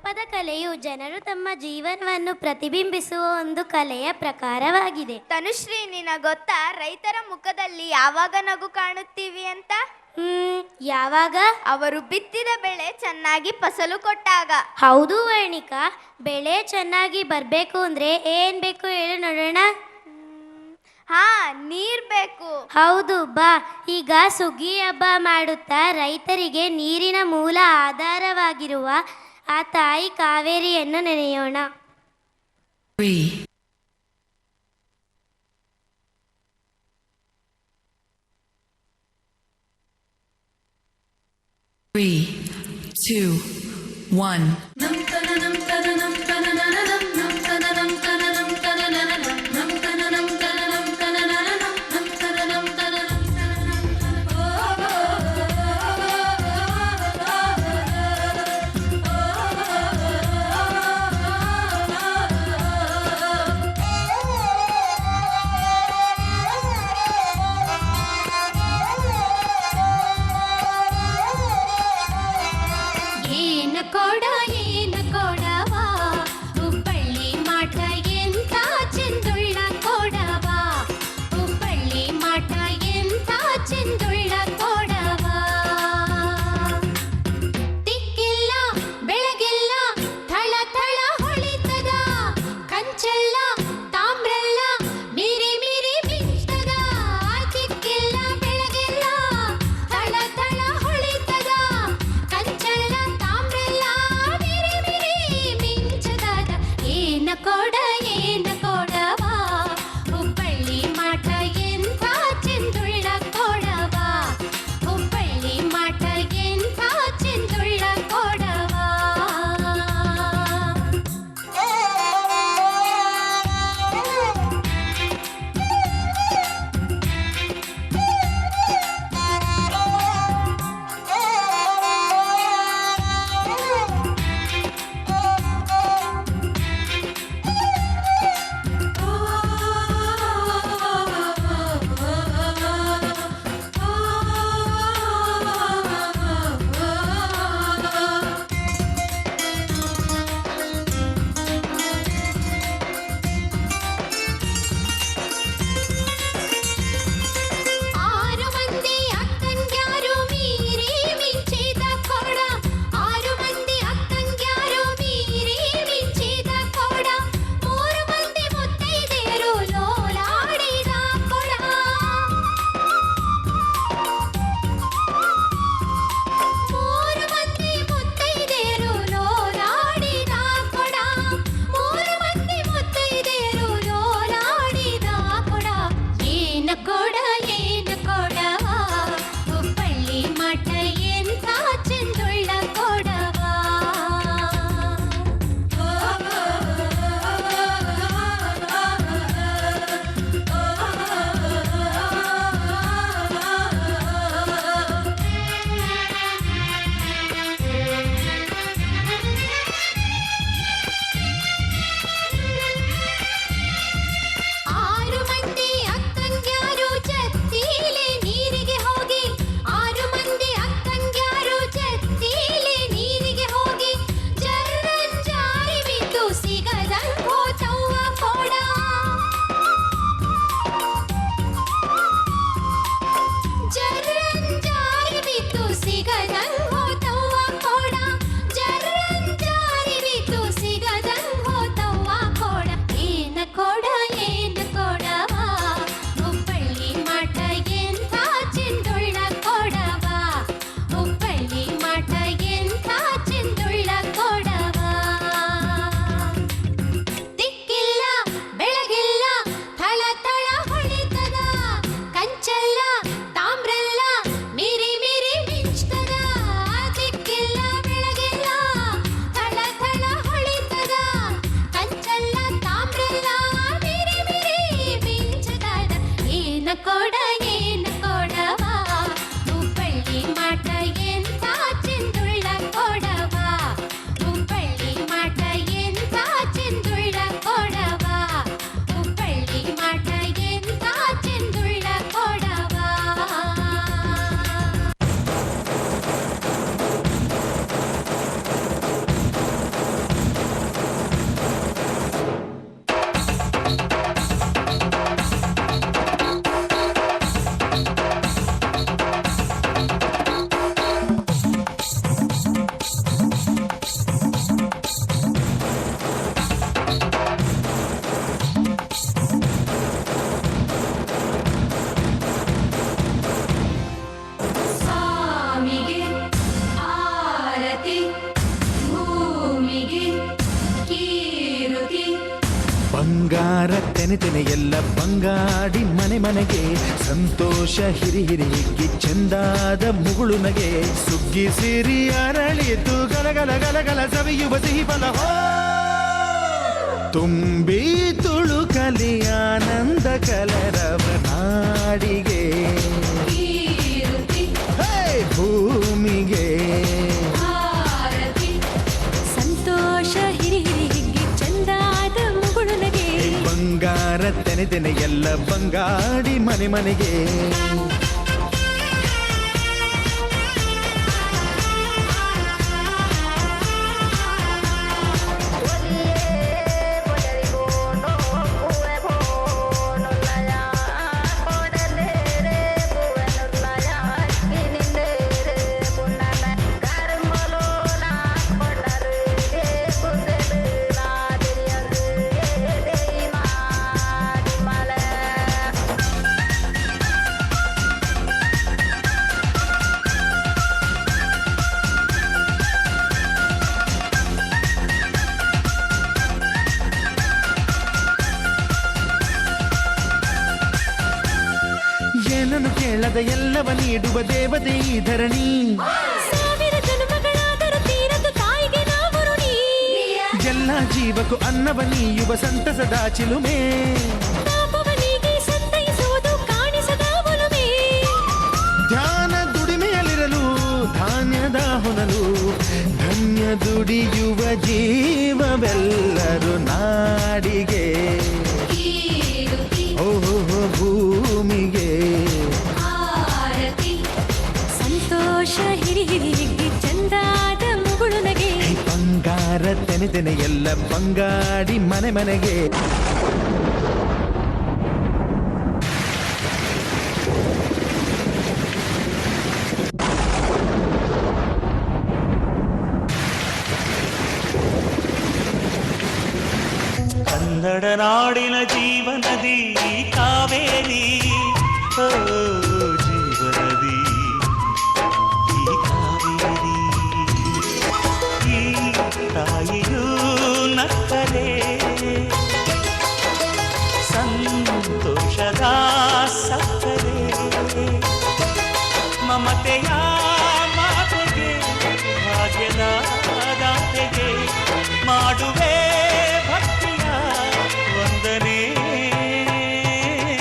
ಜನಪದ ಕಲೆಯು ಜನರು ತಮ್ಮ ಜೀವನವನ್ನು ಪ್ರತಿಬಿಂಬಿಸುವ ಒಂದು ಕಲೆಯ ಪ್ರಕಾರವಾಗಿದೆ. ತನುಶ್ರೀ, ನಿನ ಗೊತ್ತಾ ರೈತರ ಮುಖದಲ್ಲಿ ಯಾವಾಗ ನಗು ಕಾಣುತ್ತೀವಿ ಅಂತ? ಯಾವಾಗ? ಅವರು ಬಿತ್ತಿದ ಬೆಳೆ ಚೆನ್ನಾಗಿ ಫಸಲು ಕೊಟ್ಟಾಗ. ಹೌದು ವರ್ಣಿಕಾ, ಬೆಳೆ ಚೆನ್ನಾಗಿ ಬರಬೇಕು ಅಂದ್ರೆ ಏನ್ ಬೇಕು ಹೇಳು ನೋಡೋಣ. ಹಾ, ನೀರ್ ಬೇಕು. ಹೌದು, ಬಾ ಈಗ ಸುಗ್ಗಿ ಹಬ್ಬ ಮಾಡುತ್ತಾ ರೈತರಿಗೆ ನೀರಿನ ಮೂಲ ಆಧಾರವಾಗಿರುವ ಆ ತಾಯಿ ಕಾವೇರಿಯನ್ನು ನೆನೆಯೋಣ. 3, 2, 1. ಬಂಗಾರ ತೆನೆ ತೆನೆ ಎಲ್ಲ ಬಂಗಾಡಿ ಮನೆ ಮನೆಗೆ ಸಂತೋಷ ಹಿರಿ ಹಿರಿ ಹಿಗ್ಗಿ ಚೆಂದಾದ ಮುಗುಳು ನಗೆ ಸುಗ್ಗಿ ಸಿರಿ ಅರಳಿತು ಗಲಗಲ ಗಲಗಲ ಸವಿಯುವ ಸಿಹಿ ಫಲ ತುಂಬಿ ತುಳುಕಲಿ ಆನಂದ ಕಲರವ ನಾಡಿಗೆ ಭೂಮಿಗೆ ಸಂತೋಷ ಹಿರಿ ಹಿರಿ ಹಿಗ್ಗಿ ಚಂದಾದ ಮುಗುಳು ನಗೆ ಬಂಗಾರ ತೆನೆ ತೆನೆ ಎಲ್ಲ ಬಂಗಾಡಿ ಮನೆ ಮನೆಗೆ ಏನನ್ನು ಕೇಳದ ಎಲ್ಲವ ನೀಡುವ ದೇವತೆ ಈ ಧರಣಿ ಸಾವಿರ ಜನ್ಮಗಳಾದರೂ ತೀರದು ತಾಯಿಗೆ ನಾವು ಋಣಿ ಎಲ್ಲ ಜೀವಕ್ಕೂ ಅನ್ನವ ನೀಯುವ ಸಂತಸದ ಚಿಲುಮೆ ಪಾಪವನಿಗೆ ಸಂತೈಸುವುದು ಕಾಣಿಸದ ಒಲುಮೆ ಧ್ಯಾನ ದುಡಿಮೆಯಲ್ಲಿರಲು ಧಾನ್ಯದ ಹೊನಲು ಧನ್ಯ ದುಡಿಯುವ ಜೀವವೆಲ್ಲರೂ ನಾಡಿಗೆ ಓಹೋ ಭೂಮಿಗೆ ಸಂತೋಷ ಹಿರಿ ಹಿರಿ ಹಿಗ್ಗಿ ಚಂದಾದ ಮುಗುಳು ನಗೆ ಬಂಗಾರ ತೆನೆ ತೆನೆ ಎಲ್ಲ ಬಂಗಾಡಿ ಮನೆ ಮನೆಗೆ ಕನ್ನಡ ನಾಡಿನ ಜೀವನದಿ ಕಾವೇರಿ ಓ ಜೀವನದಿ ಈ ಕಾವೇರಿ ಈ ತಾಯಿಯೂ ನಕ್ಕರೆ ಸಂತೋಷದ ಸಕ್ಕರೆ ಮಮತೆಯ